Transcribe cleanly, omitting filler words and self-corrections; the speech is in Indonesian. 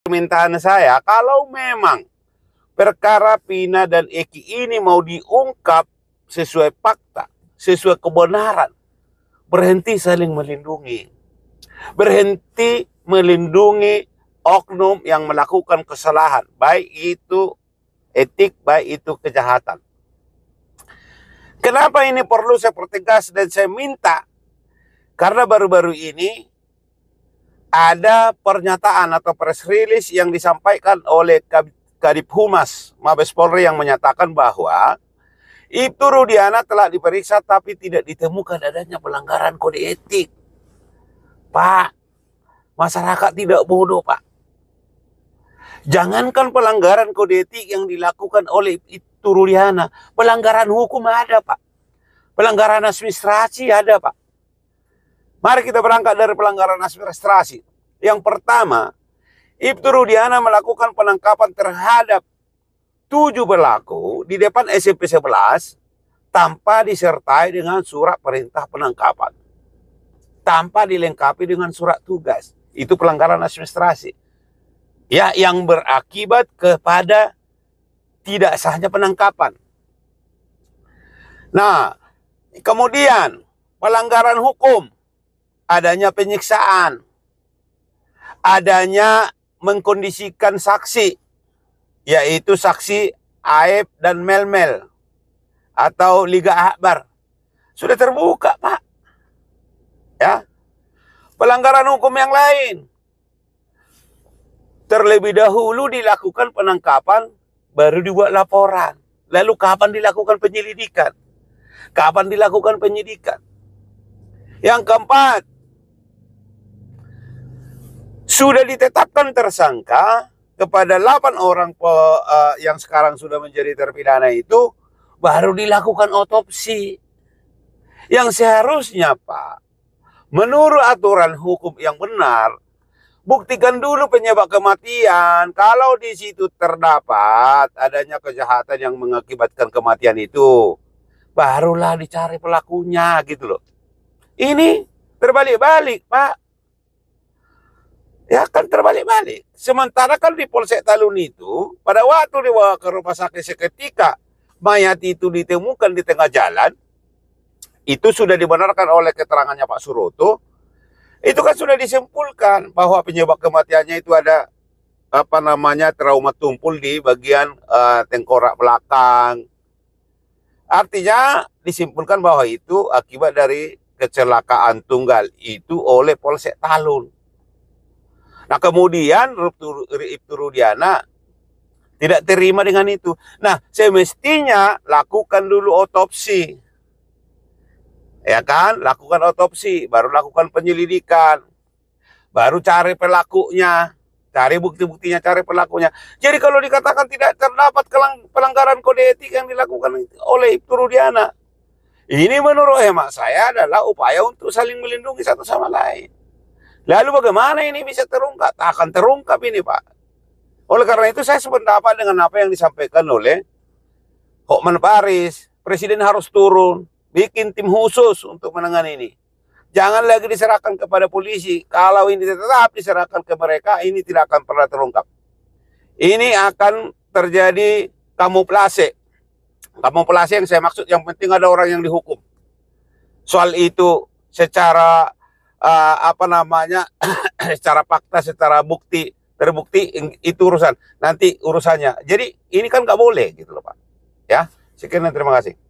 Permintaan saya, kalau memang perkara Vina dan Eki ini mau diungkap sesuai fakta, sesuai kebenaran, berhenti saling melindungi. Berhenti melindungi oknum yang melakukan kesalahan, baik itu etik, baik itu kejahatan. Kenapa ini perlu saya pertegas dan saya minta? Karena baru-baru ini ada pernyataan atau press release yang disampaikan oleh Kadip Humas Mabes Polri yang menyatakan bahwa Ibtu Rudiana telah diperiksa tapi tidak ditemukan adanya pelanggaran kode etik. Pak, masyarakat tidak bodoh, Pak. Jangankan pelanggaran kode etik yang dilakukan oleh Ibtu Rudiana, pelanggaran hukum ada, Pak. Pelanggaran administrasi ada, Pak. Mari kita berangkat dari pelanggaran administrasi. Yang pertama, Ibtu Rudiana melakukan penangkapan terhadap 7 pelaku di depan SMP 11 tanpa disertai dengan surat perintah penangkapan. Tanpa dilengkapi dengan surat tugas. Itu pelanggaran administrasi. Ya, yang berakibat kepada tidak sahnya penangkapan. Nah, kemudian pelanggaran hukum. Adanya penyiksaan, adanya mengkondisikan saksi, yaitu saksi Aib dan Melmel atau Liga Akbar. Sudah terbuka, Pak. Ya. Pelanggaran hukum yang lain. Terlebih dahulu dilakukan penangkapan, baru dibuat laporan. Lalu kapan dilakukan penyelidikan? Kapan dilakukan penyidikan? Yang keempat, sudah ditetapkan tersangka kepada 8 orang yang sekarang sudah menjadi terpidana itu, baru dilakukan otopsi. Yang seharusnya, Pak, menurut aturan hukum yang benar, buktikan dulu penyebab kematian. Kalau di situ terdapat adanya kejahatan yang mengakibatkan kematian itu, barulah dicari pelakunya gitu loh. Ini terbalik-balik, Pak. Ya kan terbalik-balik. Sementara kan di Polsek Talun itu, pada waktu dibawa ke rumah sakit seketika mayat itu ditemukan di tengah jalan, itu sudah dibenarkan oleh keterangannya Pak Suroto. Itu kan sudah disimpulkan bahwa penyebab kematiannya itu ada trauma tumpul di bagian tengkorak belakang. Artinya disimpulkan bahwa itu akibat dari kecelakaan tunggal itu oleh Polsek Talun. Nah, kemudian Ibtu Rudiana tidak terima dengan itu. Nah, semestinya lakukan dulu otopsi. Ya kan? Lakukan otopsi, baru lakukan penyelidikan. Baru cari pelakunya, cari bukti-buktinya, cari pelakunya. Jadi kalau dikatakan tidak terdapat pelanggaran kode etik yang dilakukan oleh Ibtu Rudiana, ini menurut hemat saya adalah upaya untuk saling melindungi satu sama lain. Lalu bagaimana ini bisa terungkap? Tak akan terungkap ini, Pak. Oleh karena itu saya sependapat dengan apa yang disampaikan oleh Hotman Paris. Presiden harus turun, bikin tim khusus untuk menangani ini. Jangan lagi diserahkan kepada polisi. Kalau ini tetap diserahkan ke mereka, ini tidak akan pernah terungkap. Ini akan terjadi kamuflase. Kamuflase yang saya maksud, yang penting ada orang yang dihukum. Soal itu secara secara fakta, secara bukti, terbukti, itu urusan. Nanti urusannya. Jadi ini kan nggak boleh gitu loh, Pak. Ya, sekian dan terima kasih.